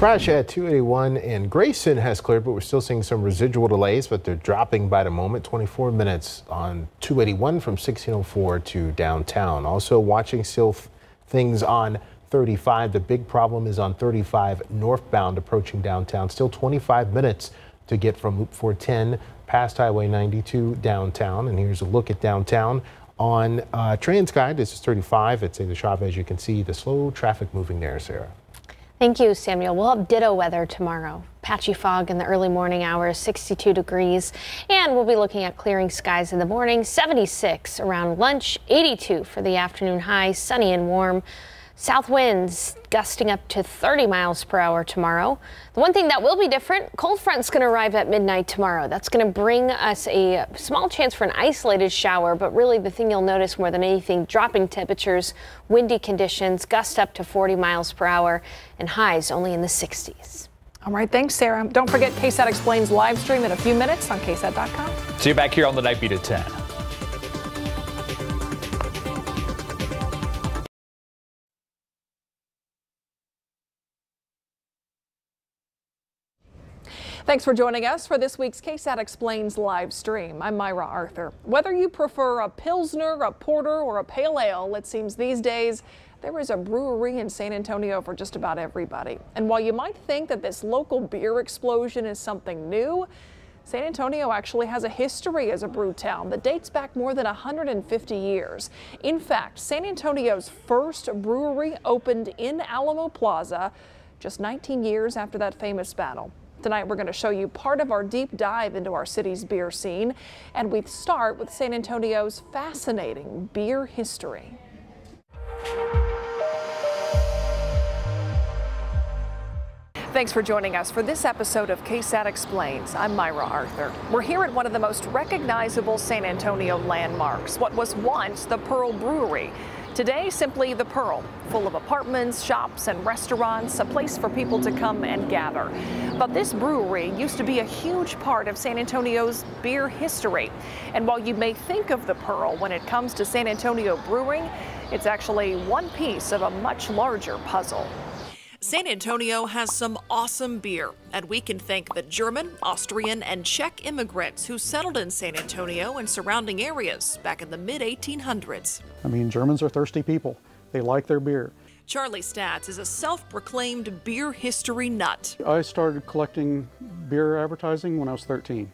Crash at 281 in Grayson has cleared, but we're still seeing some residual delays, but they're dropping by the moment. 24 minutes on 281 from 1604 to downtown. Also watching still things on 35. The big problem is on 35 northbound approaching downtown. Still 25 minutes to get from Loop 410 past Highway 92 downtown. And here's a look at downtown on TransGuide. This is 35. It's in the shop. As you can see, the slow traffic moving there, Sarah. Thank you, Samuel. We'll have ditto weather tomorrow. Patchy fog in the early morning hours, 62 degrees. And we'll be looking at clearing skies in the morning, 76 around lunch, 82 for the afternoon high, sunny and warm. South winds gusting up to 30 miles per hour tomorrow. The one thing that will be different, cold front's going to arrive at midnight tomorrow. That's going to bring us a small chance for an isolated shower, but really the thing you'll notice more than anything, dropping temperatures, windy conditions, gusts up to 40 miles per hour, and highs only in the 60s. All right, thanks, Sarah. Don't forget KSAT Explains live stream in a few minutes on KSAT.com. See you back here on the Night Beat at 10. Thanks for joining us for this week's KSAT Explains live stream. I'm Myra Arthur. Whether you prefer a Pilsner, a Porter, or a Pale Ale, it seems these days there is a brewery in San Antonio for just about everybody. And while you might think that this local beer explosion is something new, San Antonio actually has a history as a brew town that dates back more than 150 years. In fact, San Antonio's first brewery opened in Alamo Plaza just 19 years after that famous battle. Tonight, we're going to show you part of our deep dive into our city's beer scene, and we start with San Antonio's fascinating beer history. Thanks for joining us for this episode of KSAT Explains. I'm Myra Arthur. We're here at one of the most recognizable San Antonio landmarks, what was once the Pearl Brewery. Today, simply the Pearl, full of apartments, shops, and restaurants, a place for people to come and gather. But this brewery used to be a huge part of San Antonio's beer history. And while you may think of the Pearl when it comes to San Antonio brewing, it's actually one piece of a much larger puzzle. San Antonio has some awesome beer, and we can thank the German, Austrian, and Czech immigrants who settled in San Antonio and surrounding areas back in the mid-1800s. I mean, Germans are thirsty people. They like their beer. Charlie Statz is a self-proclaimed beer history nut. I started collecting beer advertising when I was 13,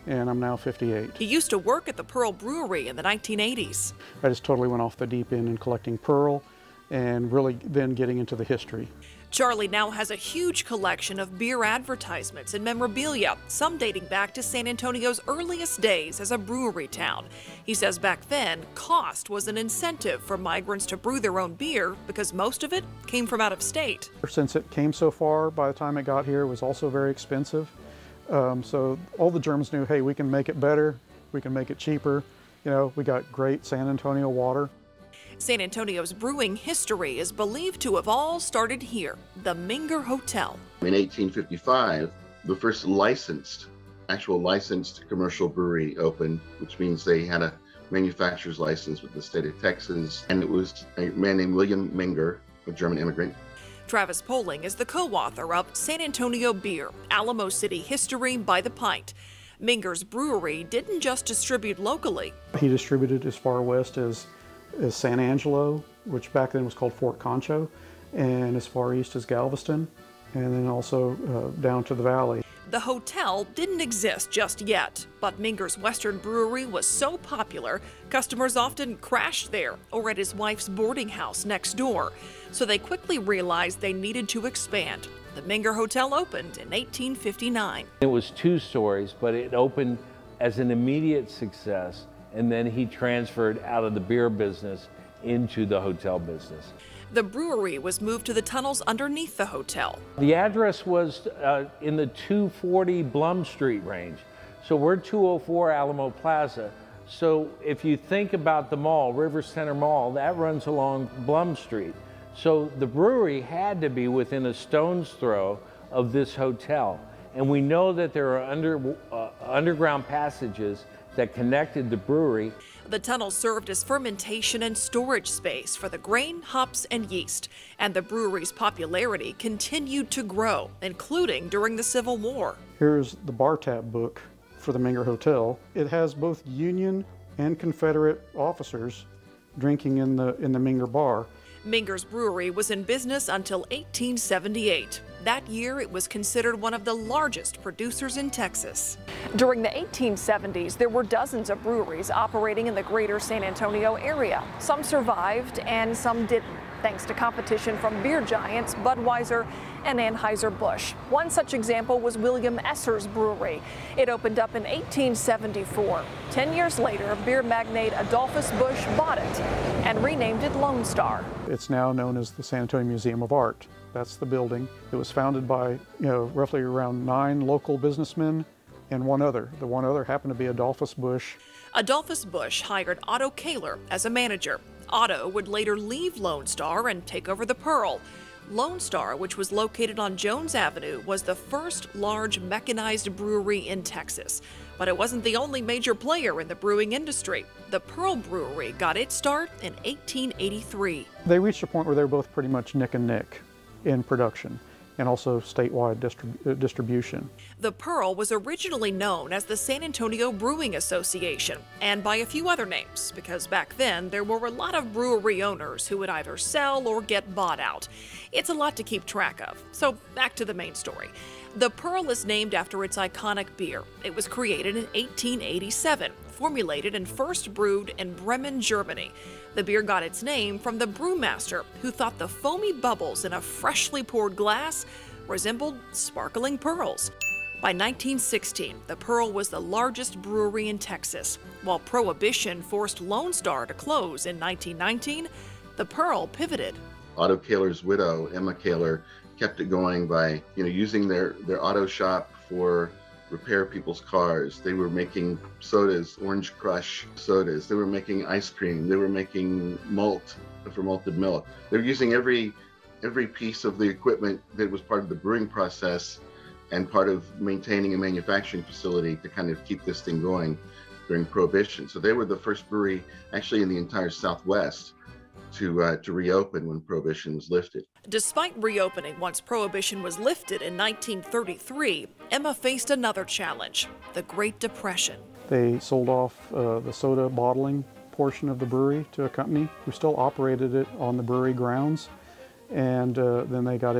and I'm now 58. He used to work at the Pearl Brewery in the 1980s. I just totally went off the deep end in collecting Pearl and really then getting into the history. Charlie now has a huge collection of beer advertisements and memorabilia, some dating back to San Antonio's earliest days as a brewery town. He says back then, cost was an incentive for migrants to brew their own beer because most of it came from out of state. Since it came so far, by the time it got here, it was also very expensive. So all the Germans knew, hey, we can make it better, we can make it cheaper. You know, we got great San Antonio water. San Antonio's brewing history is believed to have all started here, the Menger Hotel. In 1855, the first actual licensed commercial brewery opened, which means they had a manufacturer's license with the state of Texas, and it was a man named William Menger, a German immigrant. Travis Poling is the co-author of San Antonio Beer, Alamo City History by the Pint. Menger's brewery didn't just distribute locally. He distributed as far west as San Angelo, which back then was called Fort Concho, and as far east as Galveston, and then also down to the valley. The hotel didn't exist just yet, but Menger's Western Brewery was so popular, customers often crashed there or at his wife's boarding house next door. So they quickly realized they needed to expand. The Menger Hotel opened in 1859. It was 2 stories, but it opened as an immediate success. And then he transferred out of the beer business into the hotel business. The brewery was moved to the tunnels underneath the hotel. The address was in the 240 Blum Street range. So we're 204 Alamo Plaza. So if you think about the mall, River Center Mall, that runs along Blum Street. So the brewery had to be within a stone's throw of this hotel. And we know that there are underground passages that connected the brewery. The tunnel served as fermentation and storage space for the grain, hops, and yeast, and the brewery's popularity continued to grow, including during the Civil War. Here's the bar tab book for the Minger Hotel. It has both Union and Confederate officers drinking in the Minger bar. Minger's Brewery was in business until 1878. That year, it was considered one of the largest producers in Texas. During the 1870s, there were dozens of breweries operating in the greater San Antonio area. Some survived and some didn't, thanks to competition from beer giants Budweiser and Anheuser-Busch. One such example was William Esser's Brewery. It opened up in 1874. 10 years later, beer magnate Adolphus Busch bought it and renamed it Lone Star. It's now known as the San Antonio Museum of Art. That's the building. It was founded by, roughly around 9 local businessmen and one other. The one other happened to be Adolphus Busch. Adolphus Busch hired Otto Kaler as a manager. Otto would later leave Lone Star and take over the Pearl. Lone Star, which was located on Jones Avenue, was the first large mechanized brewery in Texas. But it wasn't the only major player in the brewing industry. The Pearl Brewery got its start in 1883. They reached a point where they were both pretty much neck and neck in production and also statewide distribution. The Pearl was originally known as the San Antonio Brewing Association and by a few other names, because back then there were a lot of brewery owners who would either sell or get bought out. It's a lot to keep track of. So back to the main story. The Pearl is named after its iconic beer. It was created in 1887, formulated and first brewed in Bremen, Germany. The beer got its name from the brewmaster, who thought the foamy bubbles in a freshly poured glass resembled sparkling pearls. By 1916, the Pearl was the largest brewery in Texas. While Prohibition forced Lone Star to close in 1919, the Pearl pivoted. Otto Kaler's widow, Emma Kaler, kept it going by using their auto shop for repair people's cars. They were making sodas, Orange Crush sodas. They were making ice cream. They were making malt for malted milk. They were using every piece of the equipment that was part of the brewing process and part of maintaining a manufacturing facility to kind of keep this thing going during Prohibition. So they were the first brewery actually in the entire Southwest to reopen when Prohibition was lifted. Despite reopening once Prohibition was lifted in 1933, Emma faced another challenge, the Great Depression. They sold off the soda bottling portion of the brewery to a company who still operated it on the brewery grounds, and then they got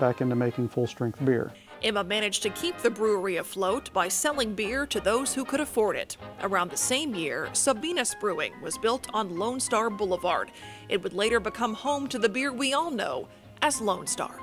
back into making full-strength beer. Emma managed to keep the brewery afloat by selling beer to those who could afford it. Around the same year, Sabinus Brewing was built on Lone Star Boulevard. It would later become home to the beer we all know as Lone Star.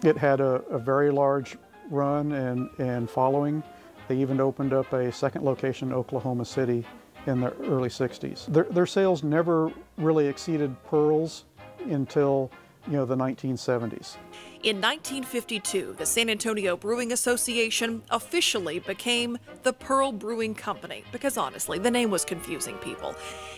It had a very large run and following. They even opened up a second location in Oklahoma City in the early 60s. Their sales never really exceeded Pearl's until the 1970s. In 1952, the San Antonio Brewing Association officially became the Pearl Brewing Company because honestly, the name was confusing people.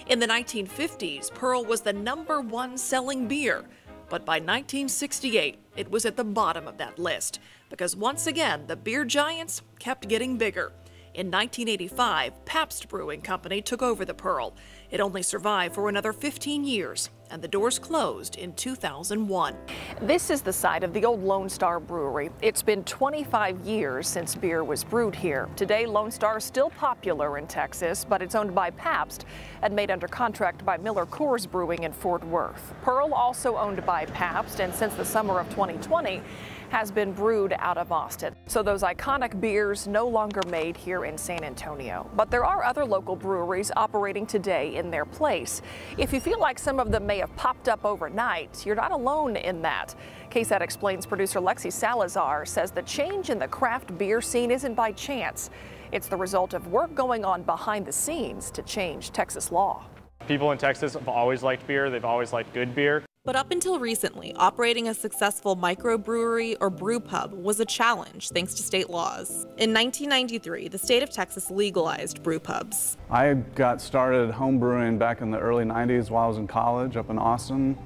In the 1950s, Pearl was the #1 selling beer, but by 1968, it was at the bottom of that list because once again, the beer giants kept getting bigger. In 1985, Pabst Brewing Company took over the Pearl. It only survived for another 15 years, and the doors closed in 2001. This is the site of the old Lone Star Brewery. It's been 25 years since beer was brewed here. Today, Lone Star is still popular in Texas, but it's owned by Pabst and made under contract by Miller Coors Brewing in Fort Worth. Pearl, also owned by Pabst, and since the summer of 2020, has been brewed out of Austin. So those iconic beers no longer made here in San Antonio. But there are other local breweries operating today in their place. If you feel like some of them may have popped up overnight, you're not alone in that. KSAT Explains producer Lexi Salazar says the change in the craft beer scene isn't by chance. It's the result of work going on behind the scenes to change Texas law. People in Texas have always liked beer. They've always liked good beer. But up until recently, operating a successful microbrewery or brew pub was a challenge thanks to state laws. In 1993, the state of Texas legalized brew pubs. I got started home brewing back in the early 90s while I was in college up in Austin.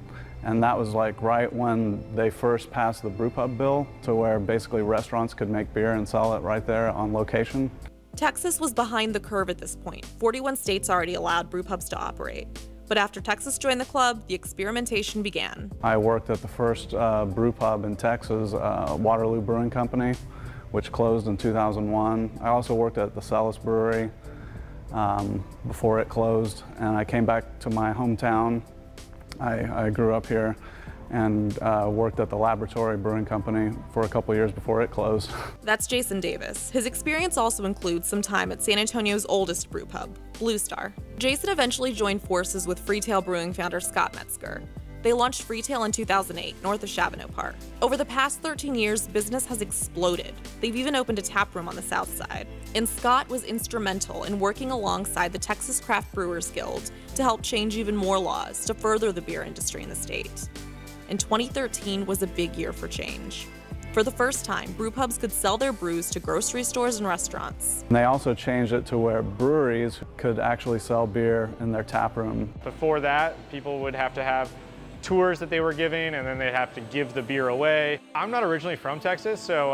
And that was like right when they first passed the brew pub bill to where basically restaurants could make beer and sell it right there on location. Texas was behind the curve at this point. 41 states already allowed brew pubs to operate. But after Texas joined the club, the experimentation began. I worked at the first brew pub in Texas, Waterloo Brewing Company, which closed in 2001. I also worked at the Celis Brewery before it closed, and I came back to my hometown. I grew up here and worked at the Laboratory Brewing Company for a couple years before it closed. That's Jason Davis. His experience also includes some time at San Antonio's oldest brew pub, Blue Star. Jason eventually joined forces with Freetail Brewing founder Scott Metzger. They launched Freetail in 2008, north of Chavano Park. Over the past 13 years, business has exploded. They've even opened a tap room on the south side. And Scott was instrumental in working alongside the Texas Craft Brewers Guild to help change even more laws to further the beer industry in the state. And 2013 was a big year for change. For the first time, brew pubs could sell their brews to grocery stores and restaurants. And they also changed it to where breweries could actually sell beer in their tap room. Before that, people would have to have tours that they were giving, and then they'd have to give the beer away. I'm not originally from Texas, so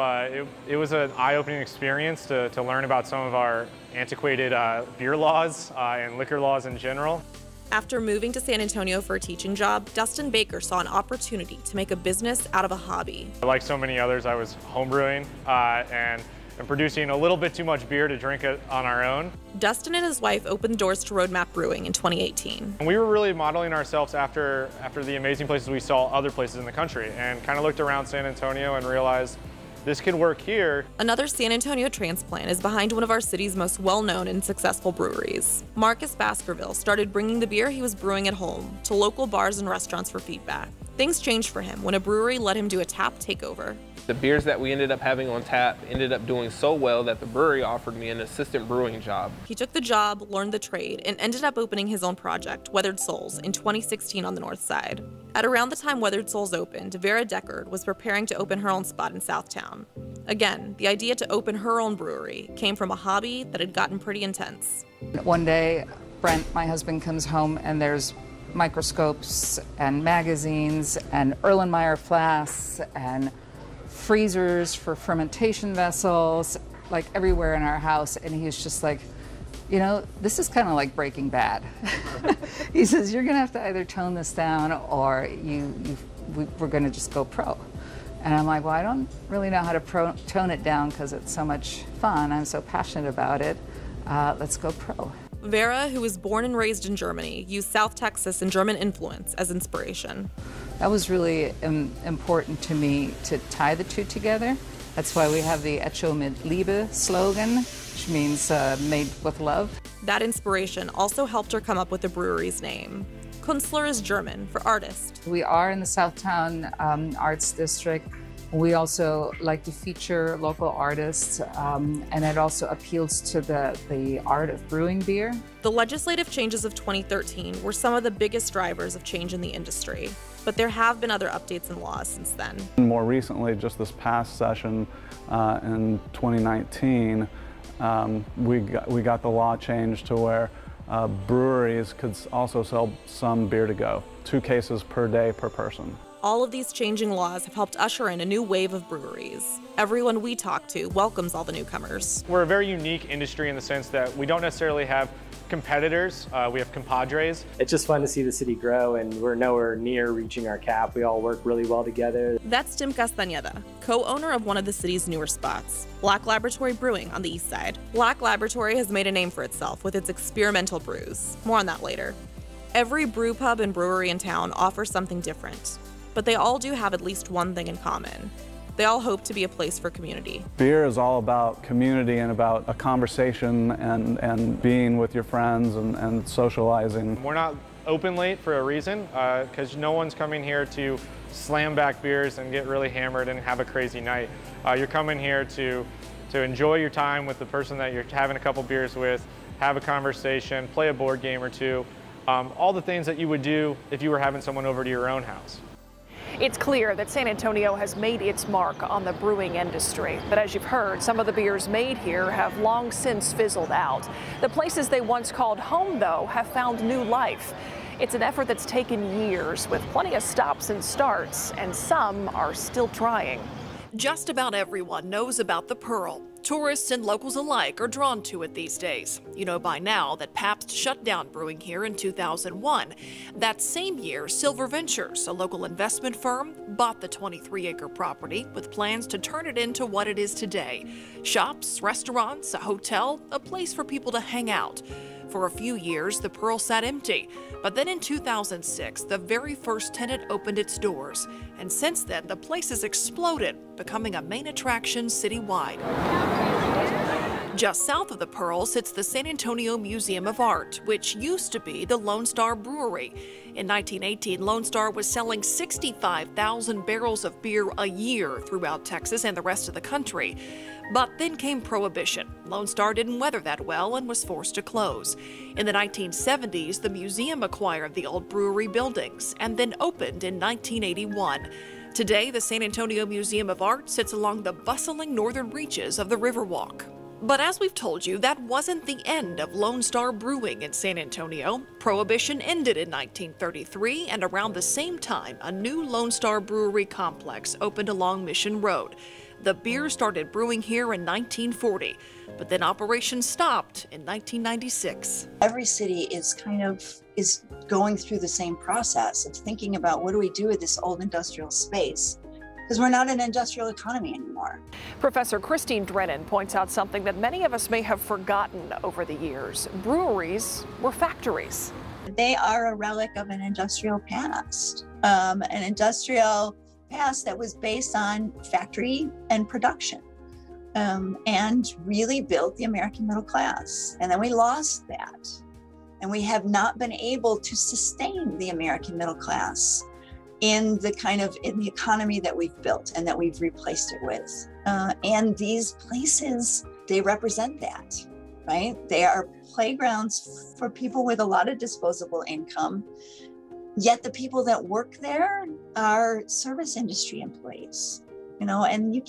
it was an eye-opening experience to learn about some of our antiquated beer laws and liquor laws in general. After moving to San Antonio for a teaching job, Dustin Baker saw an opportunity to make a business out of a hobby. Like so many others, I was homebrewing and producing a little bit too much beer to drink it on our own. Dustin and his wife opened doors to Roadmap Brewing in 2018. And we were really modeling ourselves after the amazing places we saw other places in the country, and kind of looked around San Antonio and realized this could work here. Another San Antonio transplant is behind one of our city's most well-known and successful breweries. Marcus Baskerville started bringing the beer he was brewing at home to local bars and restaurants for feedback. Things changed for him when a brewery let him do a tap takeover. The beers that we ended up having on tap ended up doing so well that the brewery offered me an assistant brewing job. He took the job, learned the trade, and ended up opening his own project, Weathered Souls, in 2016 on the north side. At around the time Weathered Souls opened, Vera Deckard was preparing to open her own spot in Southtown. Again, the idea to open her own brewery came from a hobby that had gotten pretty intense. One day, Brent, my husband, comes home and there's microscopes and magazines and Erlenmeyer flasks and freezers for fermentation vessels, like everywhere in our house, and he's just like, you know, this is kind of like Breaking Bad. He says, you're gonna have to either tone this down or we're gonna just go pro. And I'm like, well, I don't really know how to tone it down because it's so much fun. I'm so passionate about it. Let's go pro. Vera, who was born and raised in Germany, used South Texas and German influence as inspiration. That was really important to me to tie the two together. That's why we have the Echo mit Liebe slogan, which means made with love. That inspiration also helped her come up with the brewery's name. Künstler is German for artist. We are in the Southtown Arts District. We also like to feature local artists, and it also appeals to the art of brewing beer. The legislative changes of 2013 were some of the biggest drivers of change in the industry, but there have been other updates in laws since then. More recently, just this past session in 2019, we got the law changed to where breweries could also sell some beer to go, 2 cases per day per person. All of these changing laws have helped usher in a new wave of breweries. Everyone we talk to welcomes all the newcomers. We're a very unique industry in the sense that we don't necessarily have competitors, we have compadres. It's just fun to see the city grow, and we're nowhere near reaching our cap. We all work really well together. That's Tim Castañeda, co-owner of one of the city's newer spots, Black Laboratory Brewing on the east side. Black Laboratory has made a name for itself with its experimental brews. More on that later. Every brew pub and brewery in town offers something different, but they all do have at least one thing in common. They all hope to be a place for community. Beer is all about community and about a conversation and being with your friends and socializing. We're not open late for a reason, because no one's coming here to slam back beers and get really hammered and have a crazy night. You're coming here to enjoy your time with the person that you're having a couple beers with, have a conversation, play a board game or two, all the things that you would do if you were having someone over to your own house. It's clear that San Antonio has made its mark on the brewing industry, but as you've heard, some of the beers made here have long since fizzled out. The places they once called home, though, have found new life. It's an effort that's taken years with plenty of stops and starts, and some are still trying. Just about everyone knows about the Pearl. Tourists and locals alike are drawn to it these days. You know by now that Pabst shut down brewing here in 2001. That same year, Silver Ventures, a local investment firm, bought the 23-acre property with plans to turn it into what it is today. Shops, restaurants, a hotel, a place for people to hang out. For a few years, the Pearl sat empty, but then in 2006, the very first tenant opened its doors. And since then, the place has exploded, becoming a main attraction citywide. Just south of the Pearl sits the San Antonio Museum of Art, which used to be the Lone Star Brewery. In 1918, Lone Star was selling 65,000 barrels of beer a year throughout Texas and the rest of the country. But then came Prohibition. Lone Star didn't weather that well and was forced to close. In the 1970s, the museum acquired the old brewery buildings and then opened in 1981. Today, the San Antonio Museum of Art sits along the bustling northern reaches of the Riverwalk. But as we've told you, that wasn't the end of Lone Star Brewing in San Antonio. Prohibition ended in 1933, and around the same time, a new Lone Star Brewery complex opened along Mission Road. The beer started brewing here in 1940, but then operations stopped in 1996. Every city is going through the same process of thinking about what do we do with this old industrial space, because we're not an industrial economy anymore. Professor Christine Drennan points out something that many of us may have forgotten over the years. Breweries were factories. They are a relic of an industrial past, that was based on factory and production, and really built the American middle class. And then we lost that, and we have not been able to sustain the American middle class in the economy that we've built and that we've replaced it with. And these places, they represent that, right? They are playgrounds for people with a lot of disposable income. Yet the people that work there are service industry employees, and you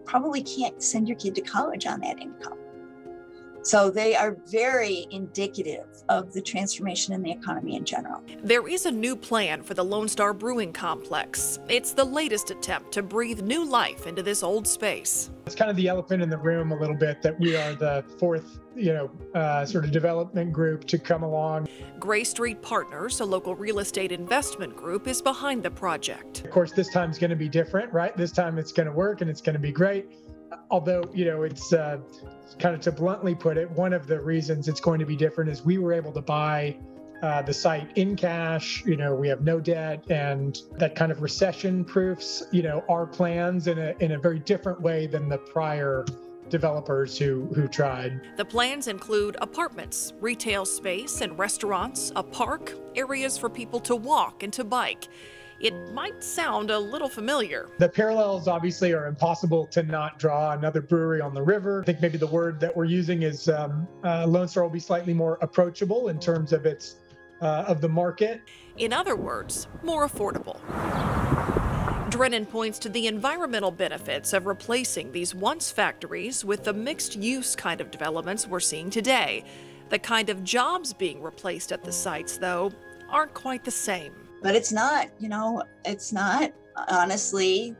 probably can't send your kid to college on that income. So they are very indicative of the transformation in the economy in general. There is a new plan for the Lone Star Brewing Complex. It's the latest attempt to breathe new life into this old space. It's kind of the elephant in the room a little bit that we are the fourth, sort of development group to come along. Gray Street Partners, a local real estate investment group, is behind the project. Of course, this time's going to be different, right? This time it's going to work and it's going to be great. Although, it's kind of, to bluntly put it, one of the reasons it's going to be different is we were able to buy the site in cash. We have no debt, and that kind of recession proofs, our plans in a very different way than the prior developers who tried. The plans include apartments, retail space and restaurants, a park, areas for people to walk and to bike. It might sound a little familiar. The parallels obviously are impossible to not draw. Another brewery on the river. I think maybe the word that we're using is Lone Star will be slightly more approachable in terms of of the market. In other words, more affordable. Drennan points to the environmental benefits of replacing these once factories with the mixed-use kind of developments we're seeing today. The kind of jobs being replaced at the sites, though, aren't quite the same. But it's not, honestly,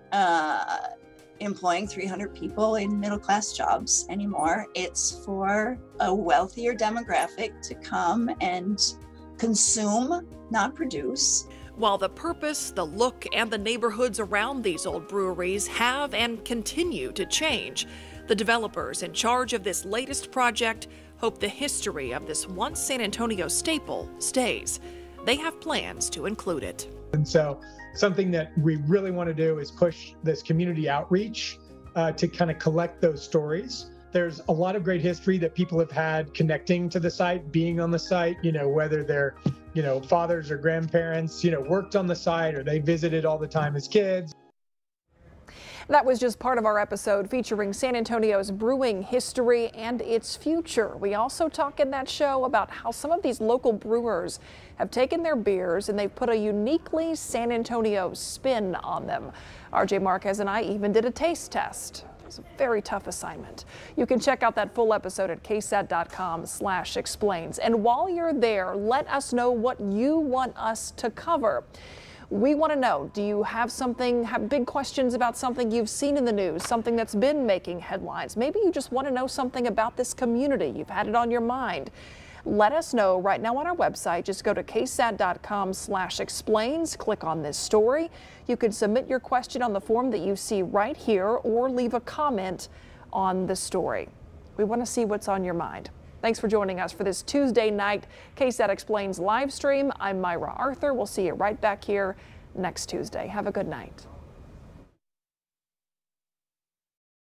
employing 300 people in middle-class jobs anymore. It's for a wealthier demographic to come and consume, not produce. While the purpose, the look, and the neighborhoods around these old breweries have and continue to change, the developers in charge of this latest project hope the history of this once San Antonio staple stays. They have plans to include it. And so something that we really want to do is push this community outreach to kind of collect those stories. There's a lot of great history that people have had connecting to the site, being on the site, whether they're, fathers or grandparents, worked on the site or they visited all the time as kids. That was just part of our episode featuring San Antonio's brewing history and its future. We also talk in that show about how some of these local brewers have taken their beers and they've put a uniquely San Antonio spin on them. RJ Marquez and I even did a taste test. It's a very tough assignment. You can check out that full episode at ksat.com/explains. And while you're there, let us know what you want us to cover. We want to know, do you have big questions about something you've seen in the news, something that's been making headlines? Maybe you just want to know something about this community. You've had it on your mind. Let us know right now on our website. Just go to ksat.com/explains, click on this story. You can submit your question on the form that you see right here or leave a comment on the story. We want to see what's on your mind. Thanks for joining us for this Tuesday night KSAT Explains live stream. I'm Myra Arthur. We'll see you right back here next Tuesday. Have a good night.